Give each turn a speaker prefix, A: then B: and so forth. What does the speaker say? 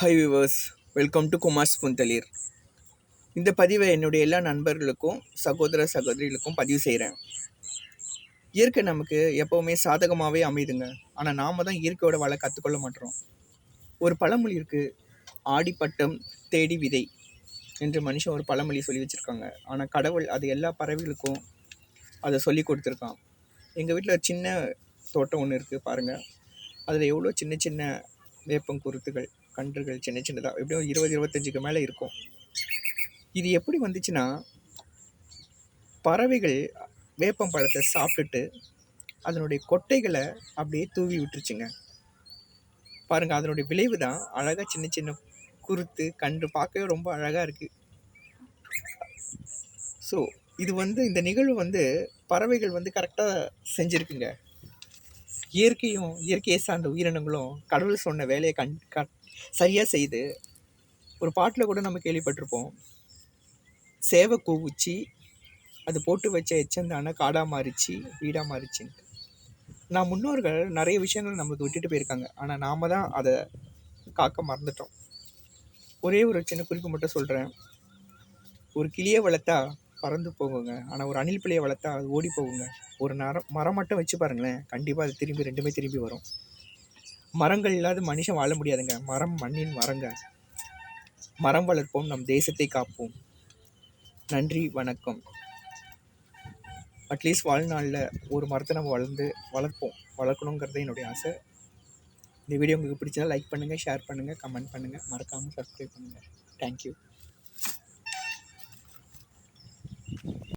A: Hi viewers, welcome to Kumars புந்தலீர். இந்த பதிவை என்னுடைய எல்லா நண்பர்களுக்கும் சகோதர சகோதரிகளுக்கும் பதிவு செய்கிறேன். இயற்கை நமக்கு எப்போவுமே சாதகமாகவே அமைதுங்க. ஆனால் நாம் தான் இயற்கையோட வாழ கற்றுக்கொள்ள மாட்டோம். ஒரு பழமொழி இருக்குது, ஆடிப்பட்டம் தேடி விதை என்று மனுஷன் ஒரு பழமொழி சொல்லி வச்சுருக்காங்க. ஆனால் கடவுள் அது எல்லா பறவைகளுக்கும் அதை சொல்லி கொடுத்துருக்கான். எங்கள் வீட்டில் ஒரு சின்ன தோட்டம் ஒன்று இருக்குது பாருங்கள். அதில் எவ்வளோ சின்ன சின்ன வேப்பங்குருத்துகள், கன்றுகள் சின்ன சின்னதாக எப்படியும் 20-25க்கு மேலே இருக்கும். இது எப்படி வந்துச்சுன்னா, பறவைகள் வேப்பம் பழத்தை சாப்பிட்டுட்டு அதனுடைய கொட்டைகளை அப்படியே தூவி விட்டுருச்சுங்க. பாருங்கள், அதனுடைய விளைவு தான் அழகாக சின்ன சின்ன குருத்து கன்று பார்க்கவே ரொம்ப அழகாக இருக்குது. ஸோ இது இந்த நிகழ்வு பறவைகள் கரெக்டாக செஞ்சுருக்குங்க. இயற்கையை சார்ந்த உயிரினங்களும் கடவுள் சொன்ன வேலையை சரியாக செய்து, ஒரு பாட்டில் கூட நம்ம கேள்விப்பட்டிருப்போம், சேவை கூவுச்சி அது போட்டு வச்ச எச்சந்தான காடாக மாறிச்சு, வீடாக மாறிச்சின்ட்டு. முன்னோர்கள் நிறைய விஷயங்கள் நம்மளுக்கு விட்டுட்டு போயிருக்காங்க. ஆனால் நாம் தான் அதை காக்க மறந்துட்டோம். ஒரே ஒரு சின்ன குறிப்பு மட்டும் சொல்கிறேன். ஒரு கிளியை வளர்த்தா பறந்து போகுங்க, ஆனால் ஒரு அணில் பிள்ளையை வளர்த்தா அது ஓடி போகுங்க. ஒரு மரம் மட்டும் வச்சு பாருங்களேன், கண்டிப்பாக அது ரெண்டுமே திரும்பி வரும். மரங்கள் இல்லாத மனுஷன் வாழ முடியாதுங்க. மரம் மண்ணின் மரங்க. மரம் வளர்ப்போம், நம் தேசத்தை காப்போம். நன்றி, வணக்கம். அட்லீஸ்ட் வாழ்நாளில் ஒரு மரத்தை நம்ம வளர்க்கணுங்கிறது என்னுடைய ஆசை. இந்த வீடியோ உங்களுக்கு பிடிச்சதா லைக் பண்ணுங்கள், ஷேர் பண்ணுங்கள், கமெண்ட் பண்ணுங்கள், மறக்காமல் சப்ஸ்கிரைப் பண்ணுங்கள். தேங்க்யூ.